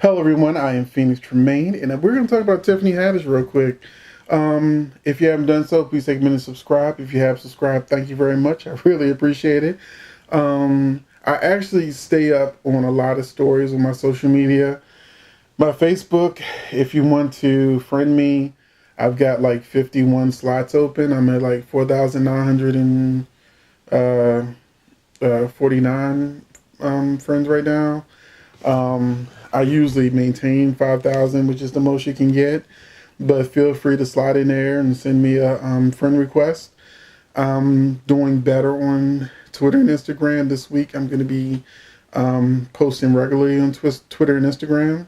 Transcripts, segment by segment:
Hello, everyone. I am Phoenix Tremaine, and we're going to talk about Tiffany Haddish real quick. If you haven't done so, please take a minute to subscribe. If you have subscribed, thank you very much. I really appreciate it. I actually stay up on a lot of stories on my social media. My Facebook, if you want to friend me, I've got like 51 slots open. I'm at like 4,949 friends right now. I usually maintain 5,000, which is the most you can get. But feel free to slide in there and send me a friend request. I'm doing better on Twitter and Instagram this week. I'm going to be posting regularly on Twitter and Instagram.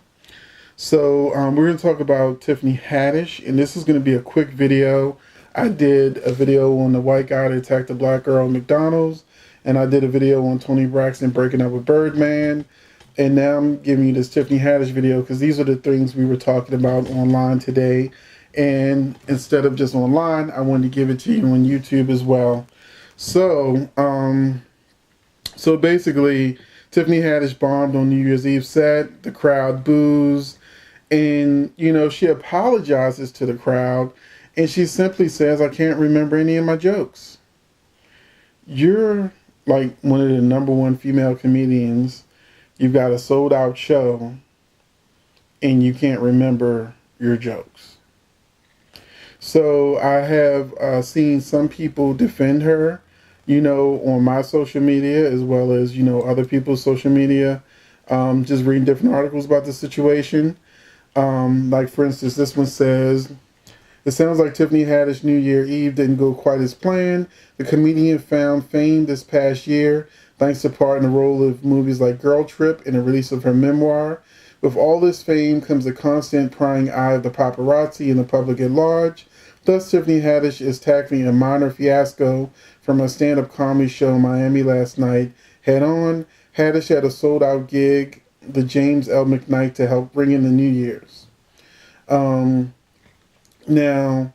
So we're going to talk about Tiffany Haddish, and this is going to be a quick video. I did a video on the white guy that attacked the black girl at McDonald's, and I did a video on Toni Braxton breaking up with Birdman. And now I'm giving you this Tiffany Haddish video because these are the things we were talking about online today. And instead of just online, I wanted to give it to you on YouTube as well. So, so basically, Tiffany Haddish bombed on New Year's Eve set. The crowd boos. And, she apologizes to the crowd. And she simply says, I can't remember any of my jokes. You're like one of the number one female comedians. You've got a sold out show and you can't remember your jokes. So I have seen some people defend her, on my social media as well as, other people's social media, just reading different articles about the situation. Like, for instance, this one says, it sounds like Tiffany Haddish New Year Eve didn't go quite as planned. The comedian found fame this past year thanks to part in the role of movies like Girl Trip and the release of her memoir. With all this fame comes the constant prying eye of the paparazzi and the public at large. Thus, Tiffany Haddish is tackling a minor fiasco from a stand-up comedy show in Miami last night. Head on, Haddish had a sold-out gig, the James L. McKnight, to help bring in the New Year's. Now,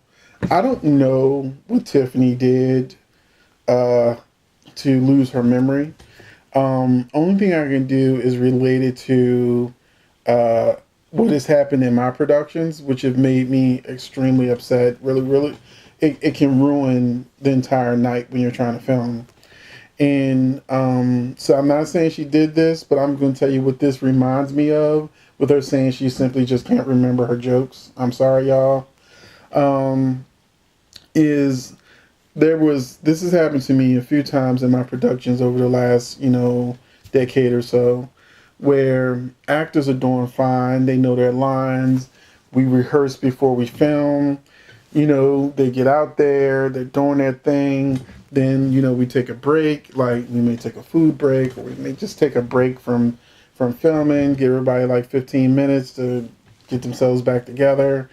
I don't know what Tiffany did to lose her memory. Only thing I can do is relate it to what has happened in my productions, which have made me extremely upset. Really, really, it can ruin the entire night when you're trying to film. And so I'm not saying she did this, but I'm going to tell you what this reminds me of, with her saying she simply just can't remember her jokes. I'm sorry, y'all. Is this has happened to me a few times in my productions over the last, decade or so, where actors are doing fine, they know their lines, we rehearse before we film, they get out there, they're doing their thing, then, we take a break, like we may take a food break, or we may just take a break from filming, give everybody like 15 minutes to get themselves back together.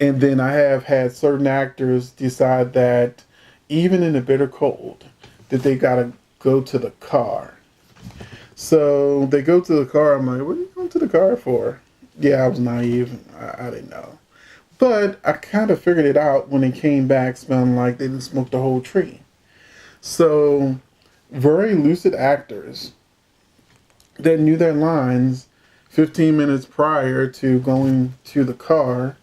And then I have had certain actors decide that even in the bitter cold, that they gotta go to the car. So they go to the car. I'm like, what are you going to the car for? Yeah, I was naive. I didn't know. But I kind of figured it out when they came back smelling like they didn't smoke the whole tree. So very lucid actors that knew their lines 15 minutes prior to going to the car,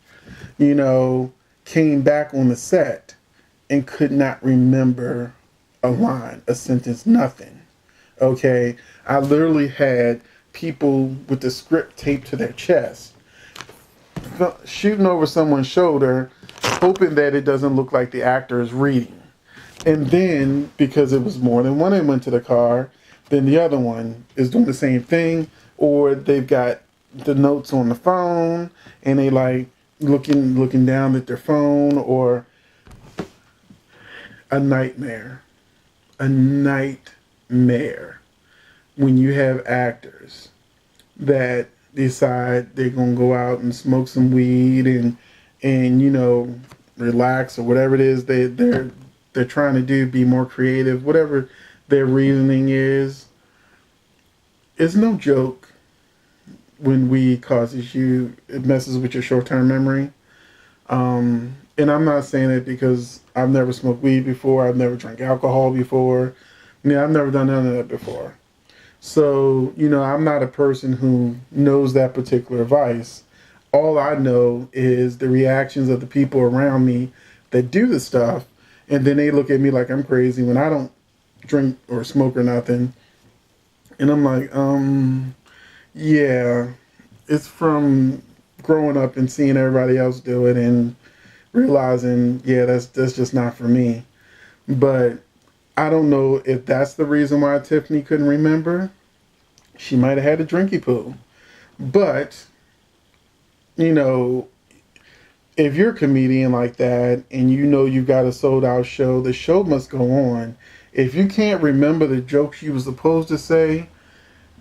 came back on the set and could not remember a line, a sentence, nothing. Okay? I literally had people with the script taped to their chest, shooting over someone's shoulder, hoping that it doesn't look like the actor is reading. And then, because it was more than one that went to the car, then the other one is doing the same thing, or they've got the notes on the phone and they like looking down at their phone, or a nightmare. A nightmare when you have actors that decide they're gonna go out and smoke some weed and relax, or whatever it is they're trying to do, be more creative, whatever their reasoning is. It's no joke when weed it messes with your short-term memory. And I'm not saying it because I've never smoked weed before, I've never drank alcohol before. Yeah, I've never done none of that before. So, I'm not a person who knows that particular vice. All I know is the reactions of the people around me that do the stuff, and then they look at me like I'm crazy when I don't drink or smoke or nothing. And I'm like, yeah, it's from growing up and seeing everybody else do it and realizing, yeah, that's just not for me. But I don't know if that's the reason why Tiffany couldn't remember. She might have had a drinky poo. But, you know, if you're a comedian like that and you know you've got a sold out show, the show must go on. If you can't remember the jokes you were supposed to say,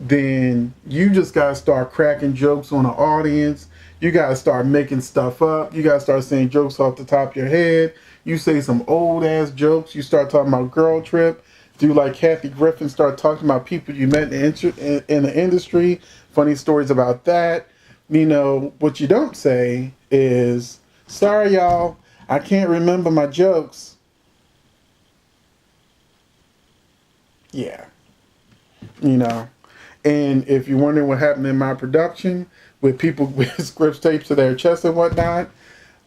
then you just gotta start cracking jokes on the audience. You gotta start making stuff up. You gotta start saying jokes off the top of your head. You say some old ass jokes. You start talking about girl trip. Do like Kathy Griffin, start talking about people you met in the industry. Funny stories about that. What you don't say is, sorry y'all, I can't remember my jokes. Yeah. you know. And if you're wondering what happened in my production with people with scripts taped to their chest and whatnot,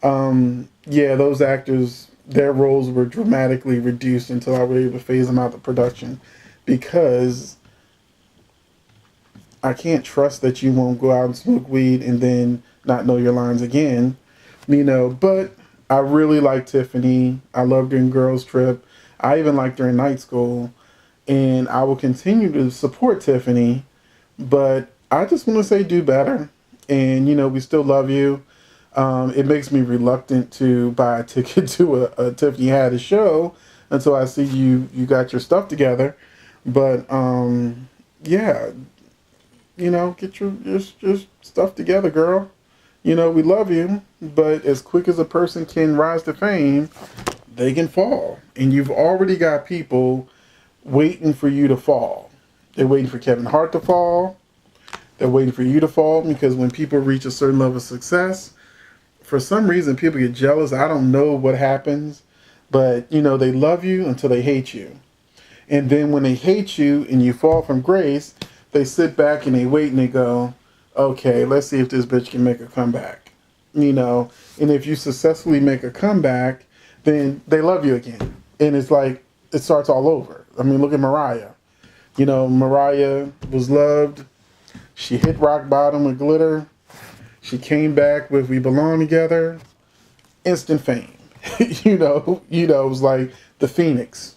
yeah, those actors, their roles were dramatically reduced until I was able to phase them out of the production, because I can't trust that you won't go out and smoke weed and then not know your lines again, But I really like Tiffany. I loved her in Girls Trip. I even liked her in Night School. And I will continue to support Tiffany. But I just want to say do better. And, we still love you. It makes me reluctant to buy a ticket to a Tiffany Haddish show until I see you got your stuff together. But, yeah, get your stuff together, girl. We love you, but as quick as a person can rise to fame, they can fall. And you've already got people waiting for you to fall. They're waiting for Kevin Hart to fall. They're waiting for you to fall, because when people reach a certain level of success, for some reason people get jealous. I don't know what happens, but they love you until they hate you. And then when they hate you and you fall from grace, they sit back and they wait and they go, okay, let's see if this bitch can make a comeback. And if you successfully make a comeback, then they love you again. And it's like, it starts all over. I mean, look at Mariah. Mariah was loved. She hit rock bottom with Glitter. She came back with We Belong Together. Instant fame. It was like the Phoenix.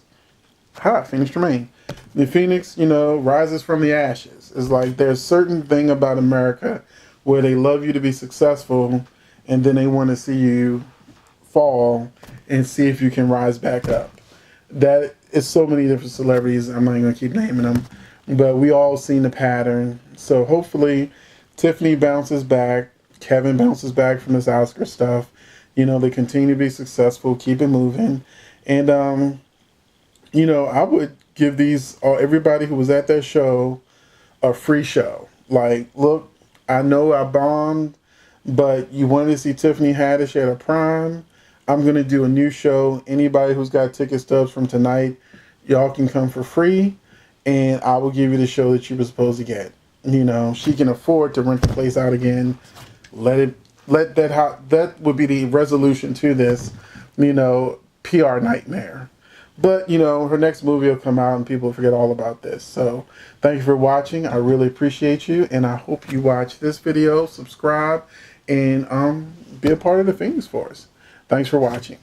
Phoenix Tremaine. The Phoenix, rises from the ashes. It's like there's a certain thing about America where they love you to be successful, and then they want to see you fall and see if you can rise back up. That is so many different celebrities. I'm not even going to keep naming them, but we all seen the pattern. So hopefully Tiffany bounces back. Kevin bounces back from his Oscar stuff. They continue to be successful, keep it moving. And, I would give everybody who was at that show a free show. Like, look, I know I bombed, but you wanted to see Tiffany Haddish at a prime. I'm going to do a new show. Anybody who's got ticket stubs from tonight, y'all can come for free, and I will give you the show that you were supposed to get. She can afford to rent the place out again. That would be the resolution to this, PR nightmare. But, her next movie will come out and people will forget all about this. So, thank you for watching. I really appreciate you. And I hope you watch this video, subscribe, and be a part of the Phoenix Force. Thanks for watching.